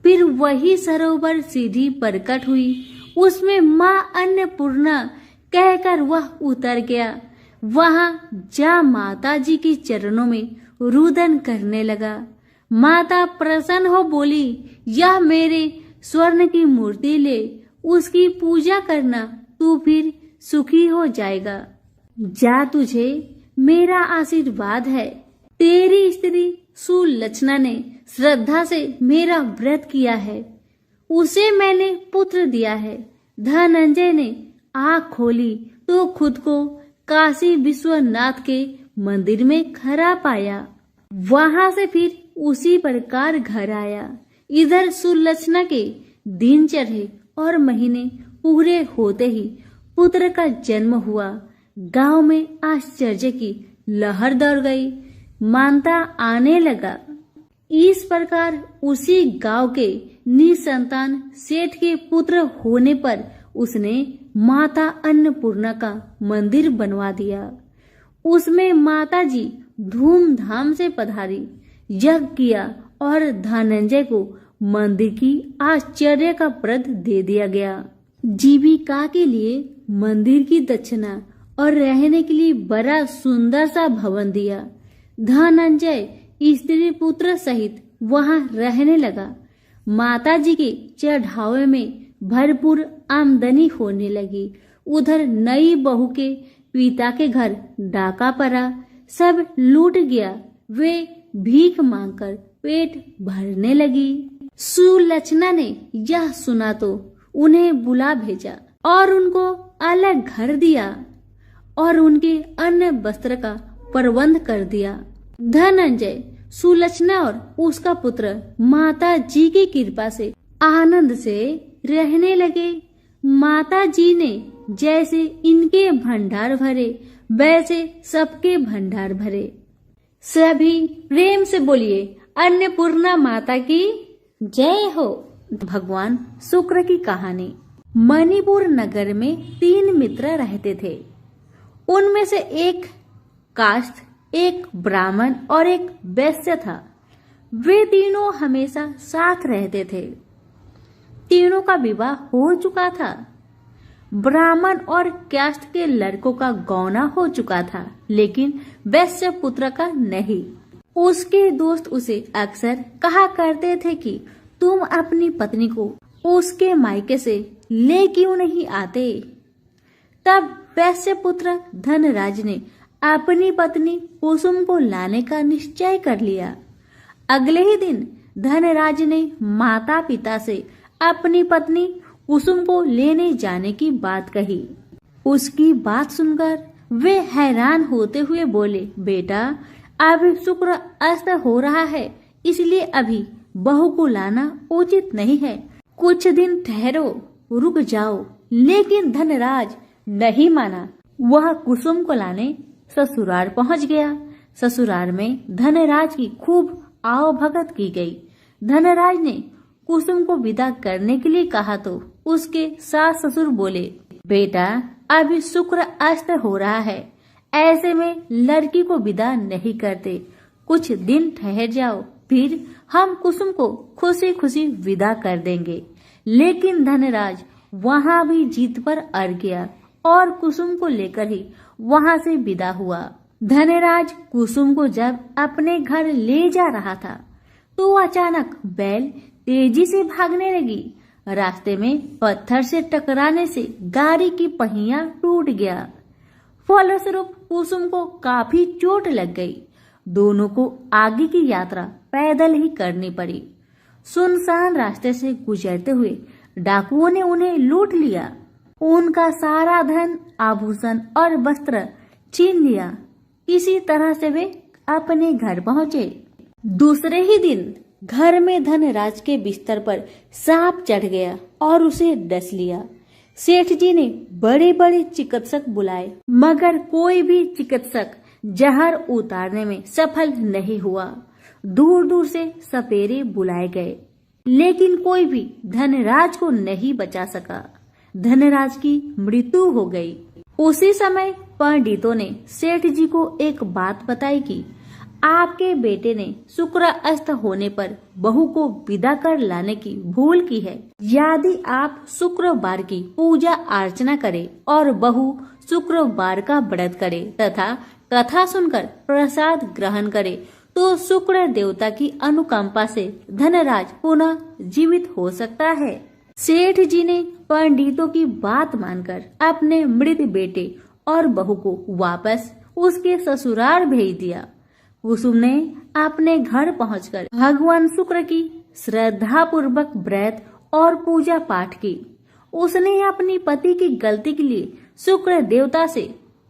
फिर वही सरोवर सीढ़ी प्रकट हुई। उसमें माँ अन्नपूर्णा कहकर वह उतर गया। वहां जा माता जी के चरणों में रुदन करने लगा। माता प्रसन्न हो बोली, यह मेरे स्वर्ण की मूर्ति ले, उसकी पूजा करना, तू फिर सुखी हो जाएगा। जा, तुझे मेरा आशीर्वाद है। तेरी स्त्री सुलक्षणा ने श्रद्धा से मेरा व्रत किया है, उसे मैंने पुत्र दिया है। धनंजय ने आँख खोली तो खुद को काशी विश्वनाथ के मंदिर में खड़ा पाया। वहां से फिर उसी प्रकार घर आया। इधर सुलक्षणा के दिन चढ़े और महीने पूरे होते ही पुत्र का जन्म हुआ। गांव में आश्चर्य की लहर दौड़ गई। मानता आने लगा। इस प्रकार उसी गांव के निसंतान सेठ के पुत्र होने पर उसने माता अन्नपूर्णा का मंदिर बनवा दिया। उसमें माता जी धूमधाम से पधारी, यज्ञ किया और धनंजय को मंदिर की आश्चर्य का प्रद दे दिया गया। जीविका के लिए मंदिर की दक्षिणा और रहने के लिए बड़ा सुंदर सा भवन दिया। धनंजय स्त्री पुत्र सहित वहां रहने लगा। माता जी के चढ़ावे में भरपूर आमदनी होने लगी। उधर नई बहू के पिता के घर डाका पड़ा, सब लूट गया। वे भीख मांगकर पेट भरने लगी। सुलक्षणा ने यह सुना तो उन्हें बुला भेजा और उनको अलग घर दिया और उनके अन्न वस्त्र का प्रबंध कर दिया। धनंजय, सुलक्षणा और उसका पुत्र माता जी की कृपा से आनंद से रहने लगे। माता जी ने जैसे इनके भंडार भरे, वैसे सबके भंडार भरे। सभी प्रेम से बोलिए, अन्नपूर्णा माता की जय हो। भगवान शुक्र की कहानी। मणिपुर नगर में 3 मित्र रहते थे। उनमें से एक काष्ठ, एक ब्राह्मण और एक वैश्य था। वे तीनों हमेशा साथ रहते थे। तीनों का विवाह हो चुका था। ब्राह्मण और काष्ठ के लड़कों का गौना हो चुका था, लेकिन वैश्य पुत्र का नहीं। उसके दोस्त उसे अक्सर कहा करते थे कि तुम अपनी पत्नी को उसके मायके से ले क्यों नहीं आते। तब वैश्य पुत्र धनराज ने अपनी पत्नी कुसुम को लाने का निश्चय कर लिया। अगले ही दिन धनराज ने माता पिता से अपनी पत्नी कुसुम को लेने जाने की बात कही। उसकी बात सुनकर वे हैरान होते हुए बोले, बेटा, अब शुक्र अस्त हो रहा है, इसलिए अभी बहू को लाना उचित नहीं है। कुछ दिन ठहरो, रुक जाओ। लेकिन धनराज नहीं माना। वह कुसुम को लाने ससुराल पहुंच गया। ससुराल में धनराज की खूब आवभगत की गई। धनराज ने कुसुम को विदा करने के लिए कहा तो उसके सास ससुर बोले, बेटा, अभी शुक्र अस्त हो रहा है, ऐसे में लड़की को विदा नहीं करते। कुछ दिन ठहर जाओ, फिर हम कुसुम को खुशी खुशी विदा कर देंगे। लेकिन धनराज वहां भी जीत पर अड़ गया और कुसुम को लेकर ही वहां से विदा हुआ। धनराज कुसुम को जब अपने घर ले जा रहा था तो अचानक बैल तेजी से भागने लगी। रास्ते में पत्थर से टकराने से गाड़ी की पहिया टूट गया। फलस्वरूप कुसुम को काफी चोट लग गई। दोनों को आगे की यात्रा पैदल ही करनी पड़ी। सुनसान रास्ते से गुजरते हुए डाकुओं ने उन्हें लूट लिया। उनका सारा धन, आभूषण और वस्त्र छीन लिया। इसी तरह से वे अपने घर पहुंचे। दूसरे ही दिन घर में धनराज के बिस्तर पर सांप चढ़ गया और उसे डस लिया। सेठ जी ने बड़े बड़े चिकित्सक बुलाए, मगर कोई भी चिकित्सक जहर उतारने में सफल नहीं हुआ। दूर दूर से सपेरे बुलाए गए, लेकिन कोई भी धनराज को नहीं बचा सका। धनराज की मृत्यु हो गई। उसी समय पंडितों ने सेठ जी को एक बात बताई कि आपके बेटे ने शुक्र अस्त होने पर बहू को विदा कर लाने की भूल की है। यदि आप शुक्रवार की पूजा अर्चना करें और बहू शुक्रवार का व्रत करे तथा कथा सुनकर प्रसाद ग्रहण करे तो शुक्र देवता की अनुकंपा से धनराज पुनः जीवित हो सकता है। सेठ जी ने पंडितों की बात मानकर अपने मृत बेटे और बहू को वापस उसके ससुराल भेज दिया। कुसुम ने अपने घर पहुंचकर भगवान शुक्र की श्रद्धा पूर्वक व्रत और पूजा पाठ की। उसने अपनी पति की गलती के लिए शुक्र देवता से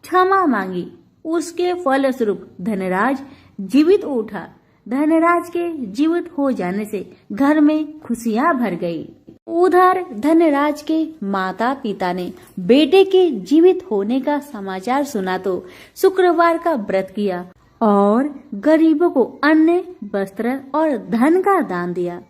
क्षमा मांगी। उसके फलस्वरूप धनराज जीवित उठा। धनराज के जीवित हो जाने से घर में खुशियां भर गई। उधर धनराज के माता पिता ने बेटे के जीवित होने का समाचार सुना तो शुक्रवार का व्रत किया और गरीबों को अन्न, वस्त्र और धन का दान दिया।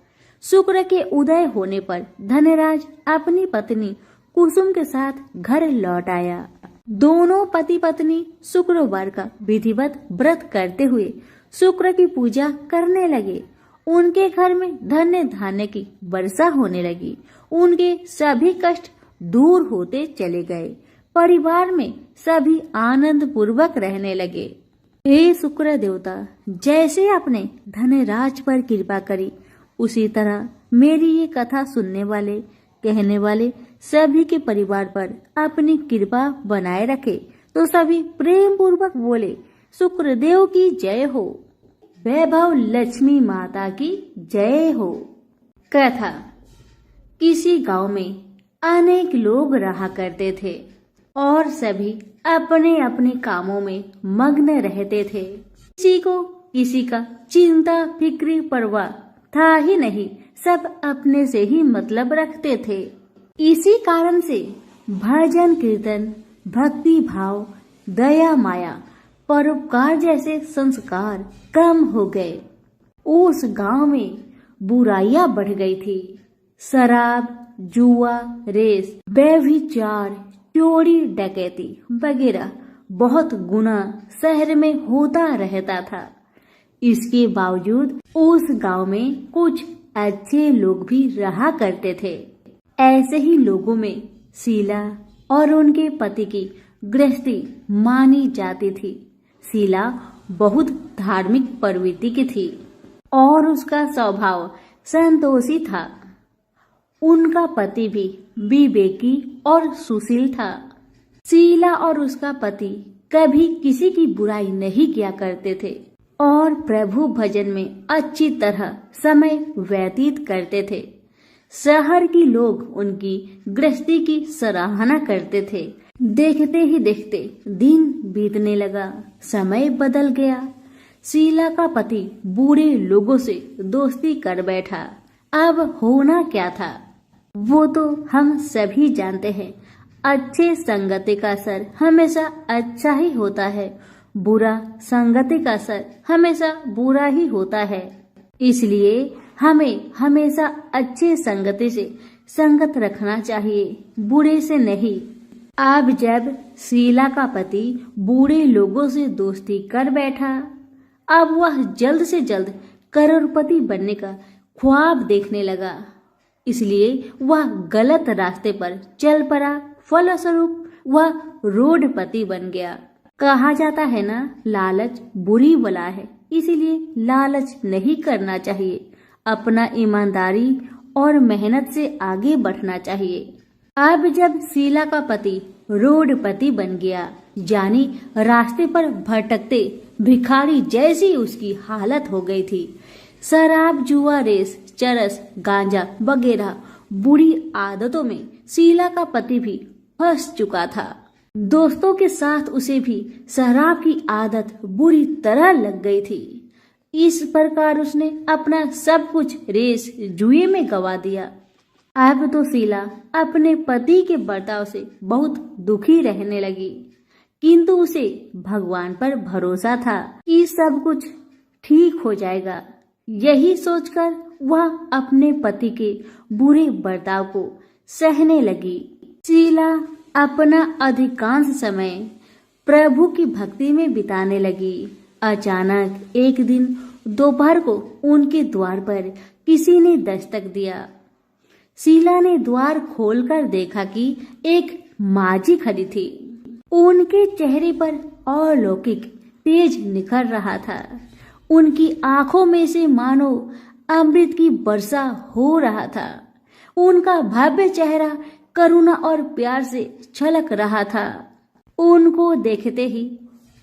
शुक्र के उदय होने पर धनराज अपनी पत्नी कुसुम के साथ घर लौट आया। दोनों पति पत्नी शुक्रवार का विधिवत व्रत करते हुए शुक्र की पूजा करने लगे। उनके घर में धन्य धान्य की वर्षा होने लगी। उनके सभी कष्ट दूर होते चले गए। परिवार में सभी आनंद पूर्वक रहने लगे। हे शुक्र देवता, जैसे आपने धनराज पर कृपा करी उसी तरह मेरी ये कथा सुनने वाले, कहने वाले सभी के परिवार पर अपनी कृपा बनाए रखे। तो सभी प्रेम पूर्वक बोले, शुक्रदेव की जय हो, वैभव लक्ष्मी माता की जय हो। कथा। किसी गांव में अनेक लोग रहा करते थे और सभी अपने अपने कामों में मग्न रहते थे। किसी को किसी का चिंता फिक्र परवाह था ही नहीं। सब अपने से ही मतलब रखते थे। इसी कारण से भजन कीर्तन, भक्ति भाव, दया माया, परोपकार जैसे संस्कार कम हो गए। उस गांव में बुराइयां बढ़ गई थी। शराब, जुआ, रेस, व्यभिचार, चोरी, डकैती वगैरह बहुत गुना शहर में होता रहता था। इसके बावजूद उस गांव में कुछ अच्छे लोग भी रहा करते थे। ऐसे ही लोगों में शीला और उनके पति की गृहस्थी मानी जाती थी। शीला बहुत धार्मिक प्रवृत्ति की थी और उसका स्वभाव संतोषी था। उनका पति भी विवेकी और सुशील था। शीला और उसका पति कभी किसी की बुराई नहीं किया करते थे और प्रभु भजन में अच्छी तरह समय व्यतीत करते थे। शहर के लोग उनकी गृहस्थी की सराहना करते थे। देखते ही देखते दिन बीतने लगा, समय बदल गया। शीला का पति बूढ़े लोगों से दोस्ती कर बैठा। अब होना क्या था वो तो हम सभी जानते हैं। अच्छे संगति का असर हमेशा अच्छा ही होता है, बुरा संगति का असर हमेशा बुरा ही होता है। इसलिए हमें हमेशा अच्छे संगति से संगत रखना चाहिए, बुरे से नहीं। अब जब शीला का पति बूढ़े लोगों से दोस्ती कर बैठा, अब वह जल्द से जल्द करोड़पति बनने का ख्वाब देखने लगा। इसलिए वह गलत रास्ते पर चल पड़ा। फलस्वरूप वह रोडपति बन गया। कहा जाता है ना, लालच बुरी बला है, इसीलिए लालच नहीं करना चाहिए। अपना ईमानदारी और मेहनत से आगे बढ़ना चाहिए। अब जब शीला का पति रोडपति बन गया, जानी रास्ते पर भटकते भिखारी जैसी उसकी हालत हो गई थी। शराब, जुआ, रेस, चरस, गांजा वगैरह बुरी आदतों में शीला का पति भी फंस चुका था। दोस्तों के साथ उसे भी शराब की आदत बुरी तरह लग गई थी। इस प्रकार उसने अपना सब कुछ रेस जुए में गवा दिया। अब तो शीला अपने पति के बर्ताव से बहुत दुखी रहने लगी, किंतु उसे भगवान पर भरोसा था कि सब कुछ ठीक हो जाएगा। यही सोचकर वह अपने पति के बुरे बर्ताव को सहने लगी। शीला अपना अधिकांश समय प्रभु की भक्ति में बिताने लगी। अचानक एक दिन दोपहर को उनके द्वार पर किसी ने दस्तक दिया। शीला ने द्वार खोलकर देखा कि एक माजी खड़ी थी। उनके चेहरे पर अलौकिक तेज निखर रहा था। उनकी आंखों में से मानो अमृत की वर्षा हो रहा था। उनका भव्य चेहरा करुणा और प्यार से छलक रहा था। उनको देखते ही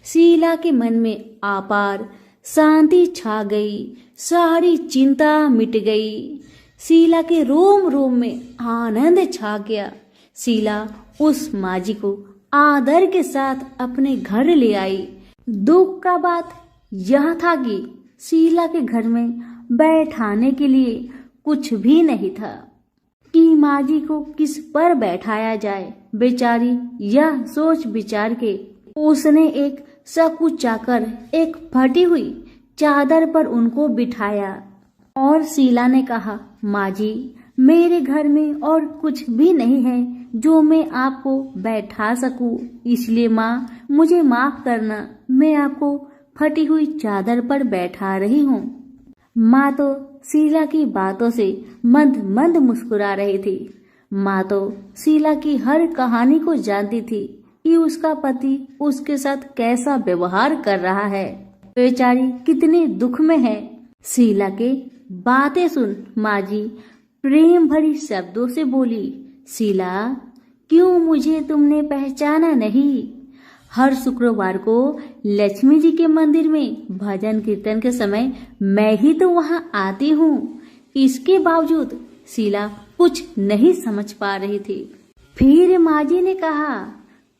शीला के मन में अपार शांति छा गई। सारी चिंता मिट गई। शीला के रोम रोम में आनंद छा गया। शीला उस माजी को आदर के साथ अपने घर ले आई। दुख का बात यह था कि शीला के घर में बैठाने के लिए कुछ भी नहीं था कि माजी को किस पर बैठाया जाए। बेचारी यह सोच विचार के उसने एक सकुचाकर एक फटी हुई चादर पर उनको बिठाया और शीला ने कहा, माजी, मेरे घर में और कुछ भी नहीं है जो मैं आपको बैठा सकूं, इसलिए माँ मुझे माफ करना, मैं आपको फटी हुई चादर पर बैठा रही हूँ। माँ तो शीला की बातों से मंद मंद मुस्कुरा रही थी। माँ तो शीला की हर कहानी को जानती थी कि उसका पति उसके साथ कैसा व्यवहार कर रहा है। बेचारी कितने दुख में है। शीला के बातें सुन माजी प्रेम भरी शब्दों से बोली, शीला, क्यों मुझे तुमने पहचाना नहीं? हर शुक्रवार को लक्ष्मी जी के मंदिर में भजन कीर्तन के समय मैं ही तो वहां आती हूँ। इसके बावजूद शीला कुछ नहीं समझ पा रही थी। फिर माजी ने कहा,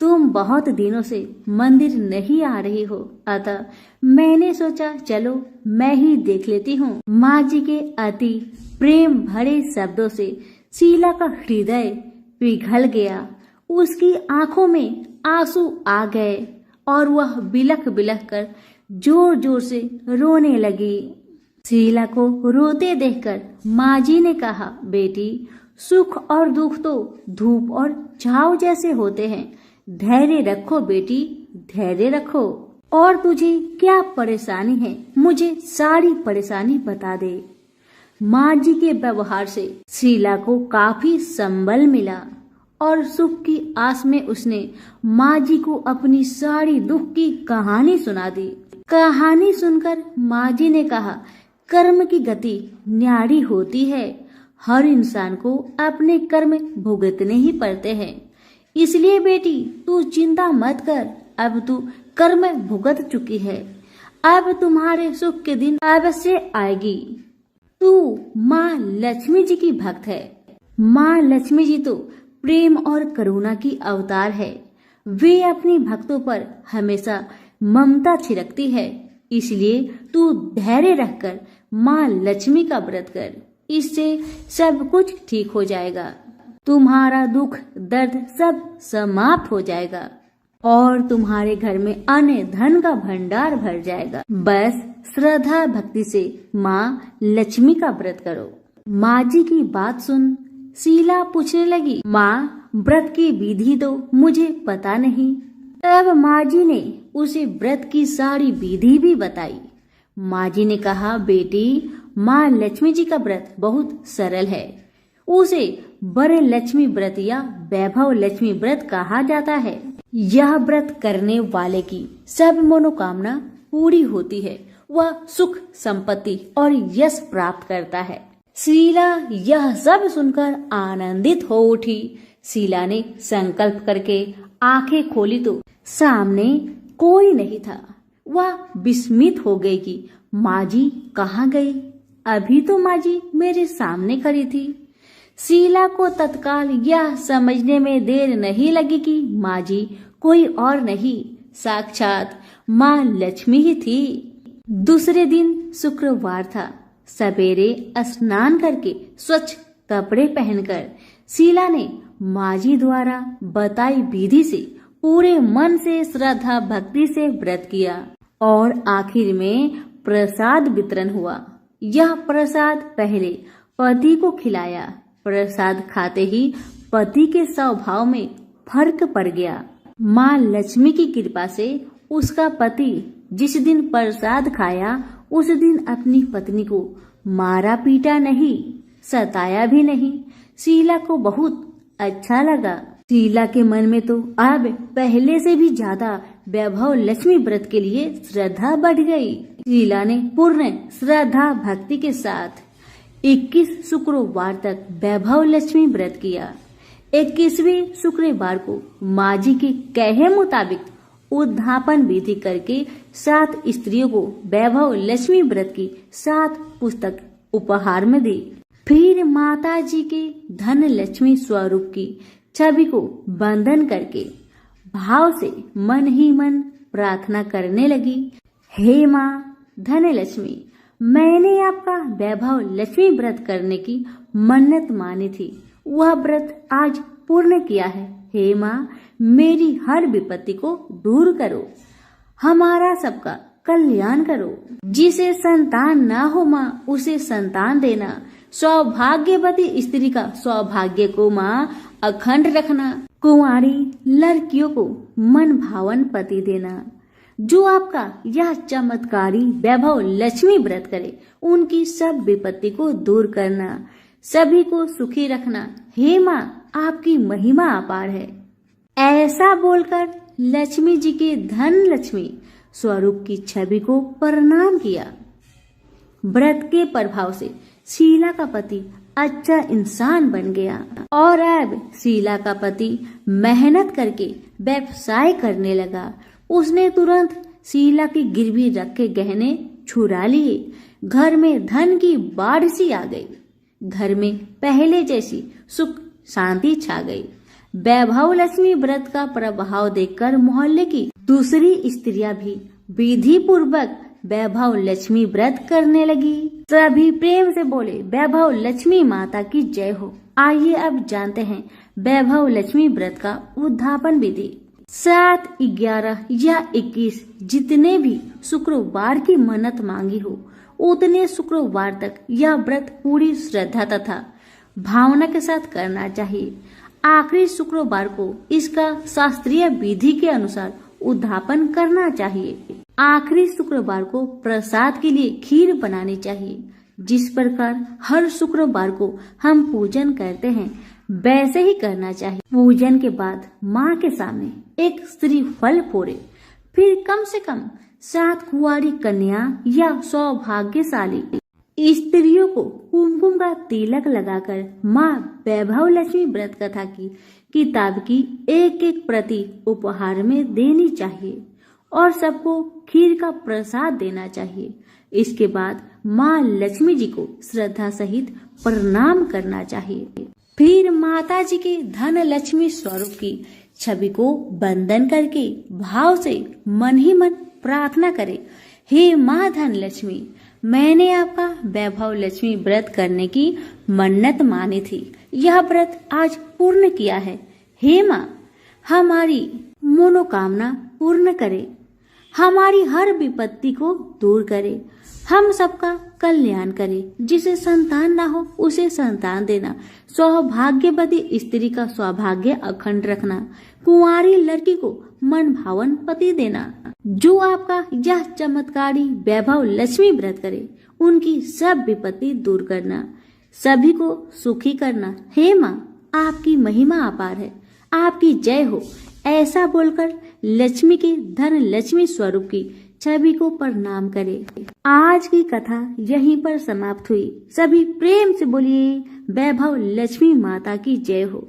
तुम बहुत दिनों से मंदिर नहीं आ रही हो, अतः मैंने सोचा चलो मैं ही देख लेती हूँ। माजी के अति प्रेम भरे शब्दों से शीला का हृदय पिघल गया। उसकी आंखों में आंसू आ गए और वह बिलख बिलख कर जोर जोर से रोने लगी। शीला को रोते देखकर माजी ने कहा, बेटी, सुख और दुख तो धूप और छाव जैसे होते हैं। धैर्य रखो बेटी, धैर्य रखो। और तुझे क्या परेशानी है, मुझे सारी परेशानी बता दे। माँ जी के व्यवहार से शीला को काफी संबल मिला और सुख की आस में उसने माँ जी को अपनी सारी दुख की कहानी सुना दी। कहानी सुनकर माँ जी ने कहा, कर्म की गति न्यारी होती है। हर इंसान को अपने कर्म भुगतने ही पड़ते हैं। इसलिए बेटी, तू चिंता मत कर, अब तू कर्म भुगत चुकी है। अब तुम्हारे सुख के दिन अवश्य आएगी। तू माँ लक्ष्मी जी की भक्त है। माँ लक्ष्मी जी तो प्रेम और करुणा की अवतार है। वे अपनी भक्तों पर हमेशा ममता छिड़कती है। इसलिए तू धैर्य रखकर माँ लक्ष्मी का व्रत कर, इससे सब कुछ ठीक हो जाएगा। तुम्हारा दुख दर्द सब समाप्त हो जाएगा और तुम्हारे घर में अन्न धन का भंडार भर जाएगा। बस श्रद्धा भक्ति से माँ लक्ष्मी का व्रत करो। माँ जी की बात सुन शीला पूछने लगी, माँ, व्रत की विधि तो मुझे पता नहीं। तब माँ जी ने उसे व्रत की सारी विधि भी बताई। माँ जी ने कहा, बेटी, माँ लक्ष्मी जी का व्रत बहुत सरल है। उसे बड़े लक्ष्मी व्रत या वैभव लक्ष्मी व्रत कहा जाता है। यह व्रत करने वाले की सब मनोकामना पूरी होती है। वह सुख संपत्ति और यश प्राप्त करता है। शीला यह सब सुनकर आनंदित हो उठी। शीला ने संकल्प करके आंखें खोली तो सामने कोई नहीं था। वह विस्मित हो गई कि माँ जी कहाँ गई? अभी तो माँ जी मेरे सामने खड़ी थी। शीला को तत्काल यह समझने में देर नहीं लगी कि माँ जी कोई और नहीं, साक्षात माँ लक्ष्मी ही थी। दूसरे दिन शुक्रवार था। सवेरे स्नान करके स्वच्छ कपड़े पहनकर शीला ने माँ जी द्वारा बताई विधि से पूरे मन से श्रद्धा भक्ति से व्रत किया और आखिर में प्रसाद वितरण हुआ। यह प्रसाद पहले पति को खिलाया। प्रसाद खाते ही पति के स्वभाव में फर्क पड़ गया। माँ लक्ष्मी की कृपा से उसका पति जिस दिन प्रसाद खाया उस दिन अपनी पत्नी को मारा पीटा नहीं, सताया भी नहीं। शीला को बहुत अच्छा लगा। शीला के मन में तो अब पहले से भी ज्यादा वैभव लक्ष्मी व्रत के लिए श्रद्धा बढ़ गई। शीला ने पूर्ण श्रद्धा भक्ति के साथ 21 शुक्रवार तक वैभव लक्ष्मी व्रत किया। 21वें शुक्रवार को माँ जी के कहे मुताबिक उद्धापन विधि करके 7 स्त्रियों को वैभव लक्ष्मी व्रत की 7 पुस्तक उपहार में दी। फिर माता जी के धन लक्ष्मी स्वरूप की छवि को बंधन करके भाव से मन ही मन प्रार्थना करने लगी। हे माँ धन लक्ष्मी, मैंने आपका वैभव लक्ष्मी व्रत करने की मन्नत मानी थी, वह व्रत आज पूर्ण किया है। हे माँ, मेरी हर विपत्ति को दूर करो, हमारा सबका कल्याण करो। जिसे संतान ना हो माँ, उसे संतान देना। सौभाग्यवती स्त्री का सौभाग्य को माँ अखंड रखना। कुंवारी लड़कियों को मन भावन पति देना। जो आपका यह चमत्कारी वैभव लक्ष्मी व्रत करे, उनकी सब विपत्ति को दूर करना, सभी को सुखी रखना। हे माँ, आपकी महिमा अपार है। ऐसा बोलकर लक्ष्मी जी के धन लक्ष्मी स्वरूप की छवि को प्रणाम किया। व्रत के प्रभाव से शीला का पति अच्छा इंसान बन गया और अब शीला का पति मेहनत करके व्यवसाय करने लगा। उसने तुरंत शीला की गिरवी रख के गहने छुरा लिए। घर में धन की बाढ़ सी आ गई। घर में पहले जैसी सुख शांति छा गई। वैभव लक्ष्मी व्रत का प्रभाव देखकर मोहल्ले की दूसरी स्त्रियां भी विधि पूर्वक वैभव लक्ष्मी व्रत करने लगी। सभी प्रेम से बोले, वैभव लक्ष्मी माता की जय हो। आइए अब जानते हैं वैभव लक्ष्मी व्रत का उद्धापन विधि। 7, 11 या 21 जितने भी शुक्रवार की मन्नत मांगी हो, उतने शुक्रवार तक यह व्रत पूरी श्रद्धा तथा भावना के साथ करना चाहिए। आखिरी शुक्रवार को इसका शास्त्रीय विधि के अनुसार उद्धापन करना चाहिए। आखिरी शुक्रवार को प्रसाद के लिए खीर बनानी चाहिए। जिस प्रकार हर शुक्रवार को हम पूजन करते हैं, वैसे ही करना चाहिए। पूजन के बाद माँ के सामने एक श्रीफल फोड़े। फिर कम से कम 7 कुंवारी कन्या या सौभाग्यशाली स्त्रियों को कुमकुम का तिलक लगाकर माँ वैभव लक्ष्मी व्रत कथा की किताब की एक प्रति उपहार में देनी चाहिए और सबको खीर का प्रसाद देना चाहिए। इसके बाद माँ लक्ष्मी जी को श्रद्धा सहित प्रणाम करना चाहिए। फिर माता जी के धन लक्ष्मी स्वरूप की छवि को वंदन करके भाव से मन ही मन प्रार्थना करे, हे माँ धन लक्ष्मी, मैंने आपका वैभव लक्ष्मी व्रत करने की मन्नत मानी थी, यह व्रत आज पूर्ण किया है। हे माँ, हमारी मनोकामना पूर्ण करे, हमारी हर विपत्ति को दूर करे, हम सबका कल्याण करे। जिसे संतान ना हो उसे संतान देना, सौभाग्यवती स्त्री का सौभाग्य अखंड रखना, कुंवारी लड़की को मन भावन पति देना। जो आपका यह चमत्कारी वैभव लक्ष्मी व्रत करे, उनकी सब विपत्ति दूर करना, सभी को सुखी करना। हे माँ, आपकी महिमा अपार है, आपकी जय हो। ऐसा बोलकर लक्ष्मी के धन लक्ष्मी स्वरूप की छवि को प्रणाम करे। आज की कथा यहीं पर समाप्त हुई। सभी प्रेम से बोलिए, वैभव लक्ष्मी माता की जय हो।